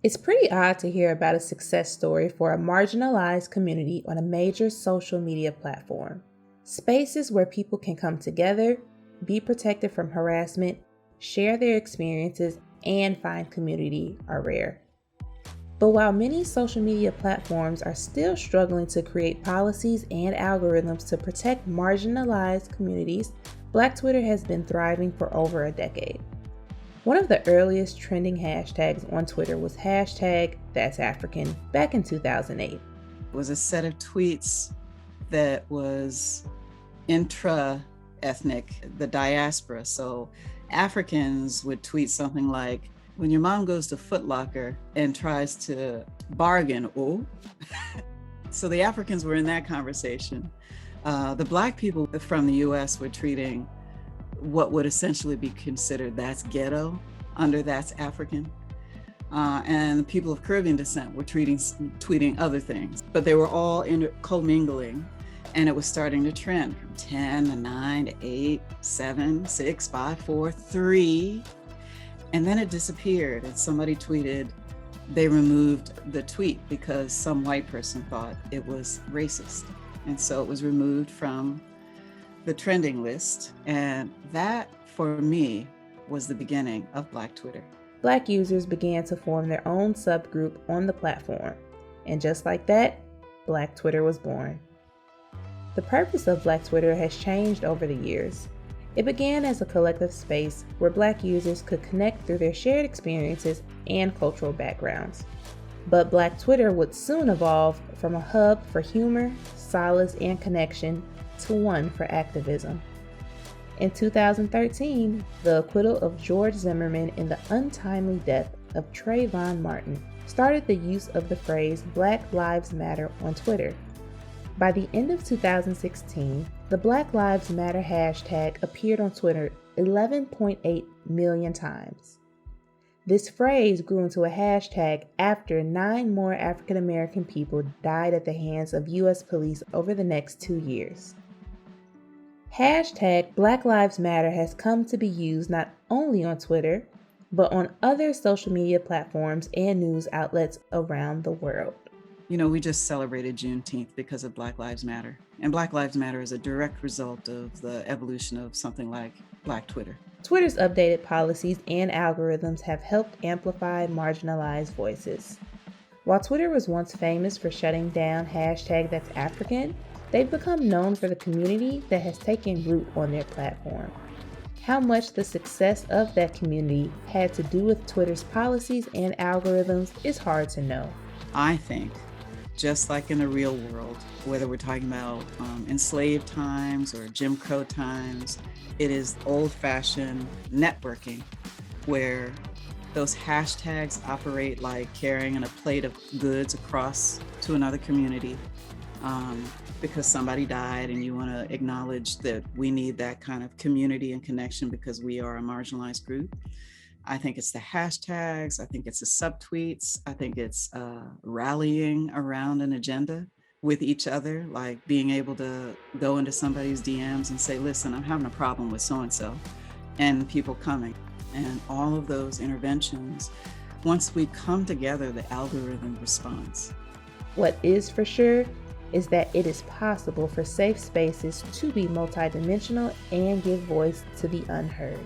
It's pretty odd to hear about a success story for a marginalized community on a major social media platform. Spaces where people can come together, be protected from harassment, share their experiences, and find community are rare. But while many social media platforms are still struggling to create policies and algorithms to protect marginalized communities, Black Twitter has been thriving for over a decade. One of the earliest trending hashtags on Twitter was #That'sAfrican back in 2008. It was a set of tweets that was intra-ethnic, the diaspora. So Africans would tweet something like, when your mom goes to Foot Locker and tries to bargain, oh. So the Africans were in that conversation. The Black people from the US were treating what would essentially be considered that's ghetto under that's African. And the people of Caribbean descent were tweeting other things, but they were all commingling, and it was starting to trend from 10 to 9 to 8, 7, 6, 5, 4, 3. And then it disappeared, and somebody tweeted they removed the tweet because some white person thought it was racist. And so it was removed from the trending list. And that, for me, was the beginning of Black Twitter. Black users began to form their own subgroup on the platform. And just like that, Black Twitter was born. The purpose of Black Twitter has changed over the years. It began as a collective space where Black users could connect through their shared experiences and cultural backgrounds. But Black Twitter would soon evolve from a hub for humor, solace, and connection to one for activism. In 2013, the acquittal of George Zimmerman in the untimely death of Trayvon Martin started the use of the phrase Black Lives Matter on Twitter. By the end of 2016, the Black Lives Matter hashtag appeared on Twitter 11.8 million times. This phrase grew into a hashtag after 9 more African American people died at the hands of U.S. police over the next 2 years. Hashtag Black Lives Matter has come to be used not only on Twitter, but on other social media platforms and news outlets around the world. You know, we just celebrated Juneteenth because of Black Lives Matter. And Black Lives Matter is a direct result of the evolution of something like Black Twitter. Twitter's updated policies and algorithms have helped amplify marginalized voices. While Twitter was once famous for shutting down #That'sAfrican, they've become known for the community that has taken root on their platform. How much the success of that community had to do with Twitter's policies and algorithms is hard to know. I think, just like in the real world, whether we're talking about enslaved times or Jim Crow times, it is old-fashioned networking where those hashtags operate like carrying a plate of goods across to another community because somebody died and you want to acknowledge that we need that kind of community and connection because we are a marginalized group. I think it's the hashtags, I think it's the subtweets, I think it's rallying around an agenda with each other, like being able to go into somebody's DMs and say, listen, I'm having a problem with so-and-so, and people coming. And all of those interventions, once we come together, the algorithm responds. What is for sure is that it is possible for safe spaces to be multidimensional and give voice to the unheard.